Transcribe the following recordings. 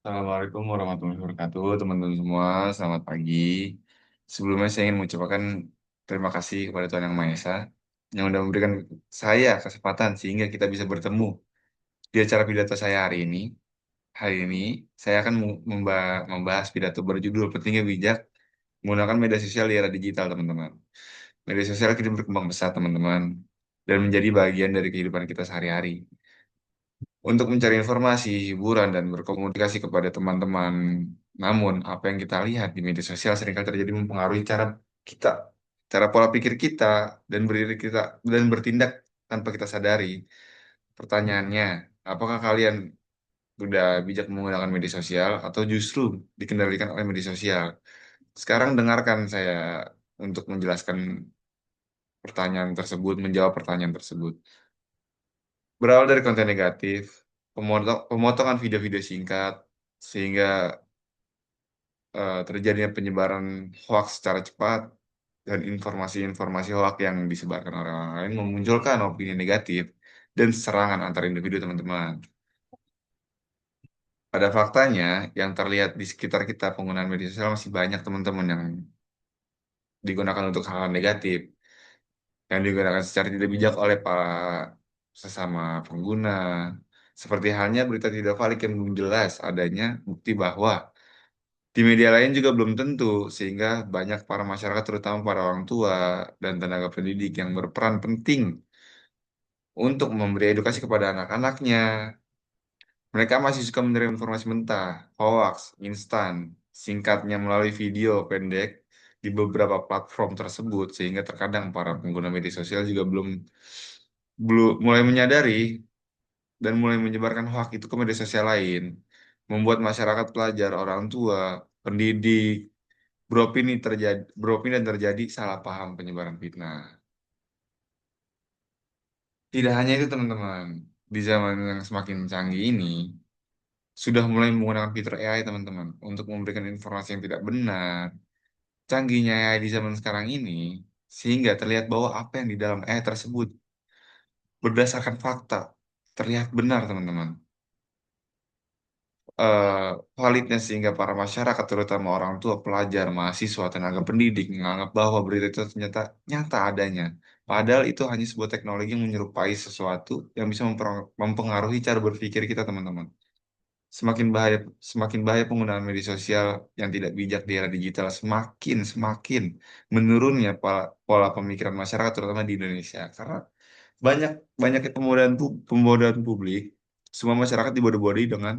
Assalamualaikum warahmatullahi wabarakatuh, teman-teman semua. Selamat pagi. Sebelumnya saya ingin mengucapkan terima kasih kepada Tuhan Yang Maha Esa yang sudah memberikan saya kesempatan sehingga kita bisa bertemu di acara pidato saya hari ini. Hari ini saya akan membahas pidato berjudul Pentingnya Bijak Menggunakan Media Sosial di Era Digital, teman-teman. Media sosial kini berkembang pesat, teman-teman, dan menjadi bagian dari kehidupan kita sehari-hari untuk mencari informasi, hiburan, dan berkomunikasi kepada teman-teman. Namun, apa yang kita lihat di media sosial seringkali terjadi mempengaruhi cara kita, cara pola pikir kita, dan berdiri kita, dan bertindak tanpa kita sadari. Pertanyaannya, apakah kalian sudah bijak menggunakan media sosial atau justru dikendalikan oleh media sosial? Sekarang dengarkan saya untuk menjelaskan pertanyaan tersebut, menjawab pertanyaan tersebut. Berawal dari konten negatif, pemotongan video-video singkat, sehingga terjadinya penyebaran hoaks secara cepat, dan informasi-informasi hoaks yang disebarkan oleh orang lain memunculkan opini negatif dan serangan antar individu, teman-teman. Pada faktanya, yang terlihat di sekitar kita penggunaan media sosial masih banyak, teman-teman, yang digunakan untuk hal-hal negatif, yang digunakan secara tidak bijak oleh para sesama pengguna. Seperti halnya berita tidak valid yang belum jelas adanya bukti bahwa di media lain juga belum tentu, sehingga banyak para masyarakat, terutama para orang tua dan tenaga pendidik yang berperan penting untuk memberi edukasi kepada anak-anaknya. Mereka masih suka menerima informasi mentah, hoax, instan, singkatnya melalui video pendek di beberapa platform tersebut, sehingga terkadang para pengguna media sosial juga belum belum mulai menyadari dan mulai menyebarkan hoax itu ke media sosial lain, membuat masyarakat, pelajar, orang tua, pendidik, beropini dan terjadi salah paham penyebaran fitnah. Tidak hanya itu, teman-teman, di zaman yang semakin canggih ini sudah mulai menggunakan fitur AI, teman-teman, untuk memberikan informasi yang tidak benar. Canggihnya AI di zaman sekarang ini sehingga terlihat bahwa apa yang di dalam AI tersebut berdasarkan fakta terlihat benar, teman-teman. eh, Validnya sehingga para masyarakat, terutama orang tua, pelajar, mahasiswa, tenaga pendidik menganggap bahwa berita itu ternyata nyata adanya. Padahal itu hanya sebuah teknologi yang menyerupai sesuatu yang bisa mempengaruhi cara berpikir kita, teman-teman. Semakin bahaya, semakin bahaya penggunaan media sosial yang tidak bijak di era digital, semakin menurunnya pola pemikiran masyarakat, terutama di Indonesia. Karena banyak banyak pembodohan publik, semua masyarakat dibodoh-bodohi dengan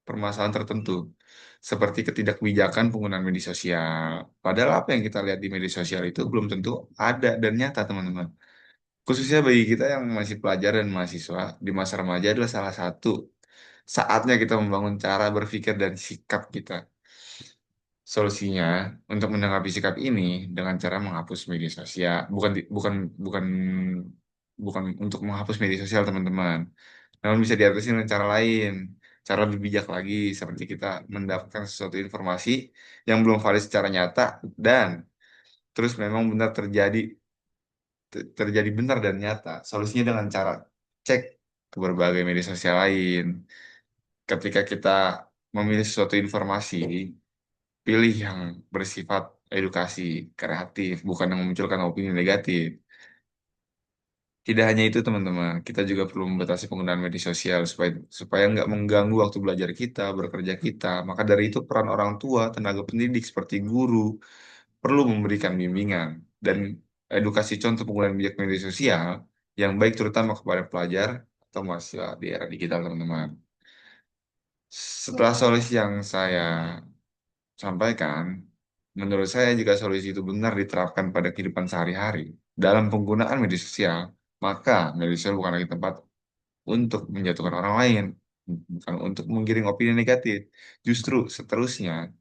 permasalahan tertentu, seperti ketidakbijakan penggunaan media sosial. Padahal apa yang kita lihat di media sosial itu belum tentu ada dan nyata, teman-teman. Khususnya bagi kita yang masih pelajar dan mahasiswa, di masa remaja adalah salah satu saatnya kita membangun cara berpikir dan sikap kita. Solusinya untuk menanggapi sikap ini dengan cara menghapus media sosial, bukan bukan untuk menghapus media sosial, teman-teman. Namun bisa diatasi dengan cara lain, cara lebih bijak lagi, seperti kita mendapatkan sesuatu informasi yang belum valid secara nyata dan terus memang benar terjadi benar dan nyata. Solusinya dengan cara cek ke berbagai media sosial lain. Ketika kita memilih sesuatu informasi, pilih yang bersifat edukasi, kreatif, bukan yang memunculkan opini negatif. Tidak hanya itu, teman-teman, kita juga perlu membatasi penggunaan media sosial supaya nggak mengganggu waktu belajar kita, bekerja kita. Maka dari itu peran orang tua, tenaga pendidik seperti guru perlu memberikan bimbingan dan edukasi contoh penggunaan bijak media sosial yang baik, terutama kepada pelajar atau mahasiswa di era digital, teman-teman. Setelah solusi yang saya sampaikan, menurut saya jika solusi itu benar diterapkan pada kehidupan sehari-hari dalam penggunaan media sosial, maka media sosial bukan lagi tempat untuk menjatuhkan orang lain, bukan untuk menggiring opini negatif. Justru seterusnya,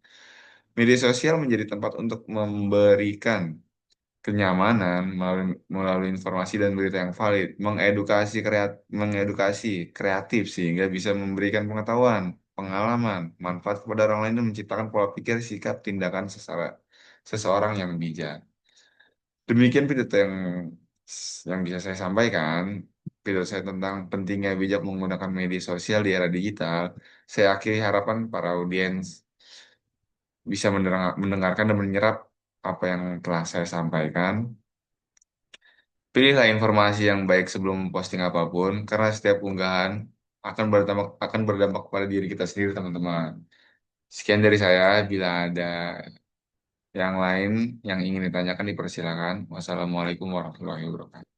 media sosial menjadi tempat untuk memberikan kenyamanan melalui informasi dan berita yang valid, mengedukasi kreatif sehingga bisa memberikan pengetahuan, pengalaman, manfaat kepada orang lain dan menciptakan pola pikir, sikap, tindakan seseorang yang bijak. Demikian pidato yang bisa saya sampaikan. video saya tentang pentingnya bijak menggunakan media sosial di era digital. Saya akhiri harapan para audiens bisa mendengarkan dan menyerap apa yang telah saya sampaikan. Pilihlah informasi yang baik sebelum posting apapun, karena setiap unggahan akan berdampak pada diri kita sendiri, teman-teman. Sekian dari saya. Bila ada yang lain yang ingin ditanyakan, dipersilakan. Wassalamualaikum warahmatullahi wabarakatuh.